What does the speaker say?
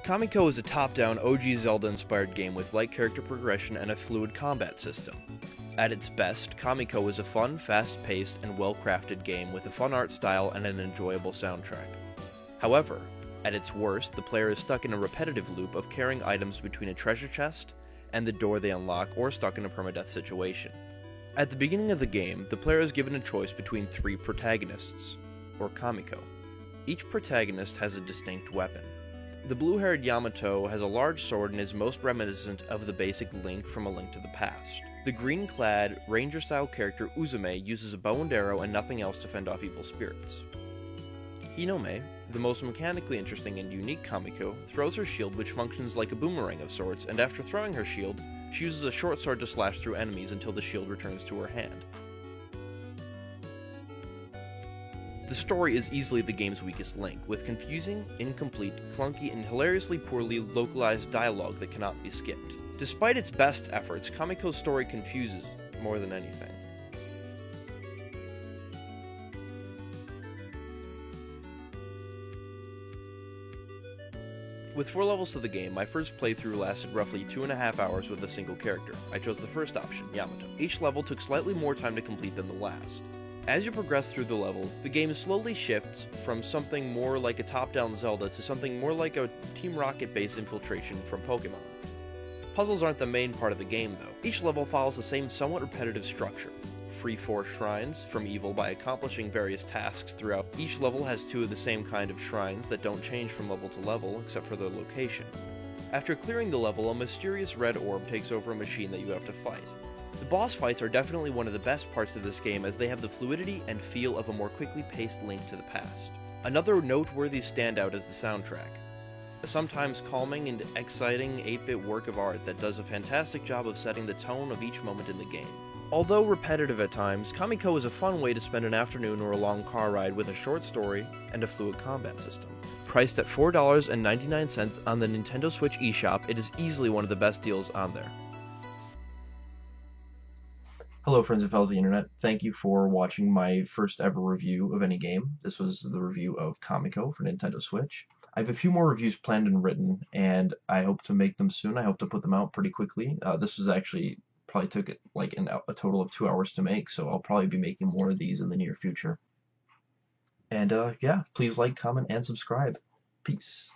Kamiko is a top-down OG Zelda-inspired game with light character progression and a fluid combat system. At its best, Kamiko is a fun, fast-paced, and well-crafted game with a fun art style and an enjoyable soundtrack. However, at its worst, the player is stuck in a repetitive loop of carrying items between a treasure chest and the door they unlock, or stuck in a permadeath situation. At the beginning of the game, the player is given a choice between 3 protagonists, or Kamiko. Each protagonist has a distinct weapon. The blue-haired Yamato has a large sword and is most reminiscent of the basic Link from A Link to the Past. The green-clad, ranger-style character Uzume uses a bow and arrow and nothing else to fend off evil spirits. Hinome, the most mechanically interesting and unique Kamiko, throws her shield, which functions like a boomerang of sorts, and after throwing her shield, she uses a short sword to slash through enemies until the shield returns to her hand. The story is easily the game's weakest link, with confusing, incomplete, clunky, and hilariously poorly localized dialogue that cannot be skipped. Despite its best efforts, Kamiko's story confuses more than anything. With 4 levels to the game, my first playthrough lasted roughly 2.5 hours with a single character. I chose the first option, Yamato. Each level took slightly more time to complete than the last. As you progress through the levels, the game slowly shifts from something more like a top-down Zelda to something more like a Team Rocket-based infiltration from Pokemon. Puzzles aren't the main part of the game, though. Each level follows the same somewhat repetitive structure. Free 4 shrines from evil by accomplishing various tasks throughout. Each level has 2 of the same kind of shrines that don't change from level to level, except for their location. After clearing the level, a mysterious red orb takes over a machine that you have to fight. The boss fights are definitely one of the best parts of this game, as they have the fluidity and feel of a more quickly paced Link to the Past. Another noteworthy standout is the soundtrack. A sometimes calming and exciting 8-bit work of art that does a fantastic job of setting the tone of each moment in the game. Although repetitive at times, Kamiko is a fun way to spend an afternoon or a long car ride with a short story and a fluid combat system. Priced at $4.99 on the Nintendo Switch eShop, it is easily one of the best deals on there. Hello friends and fellows of the internet, thank you for watching my first ever review of any game. This was the review of Kamiko for Nintendo Switch. I have a few more reviews planned and written, and I hope to make them soon. I hope to put them out pretty quickly. This was actually, probably took it like a total of 2 hours to make, so I'll probably be making more of these in the near future. And yeah, please like, comment, and subscribe. Peace.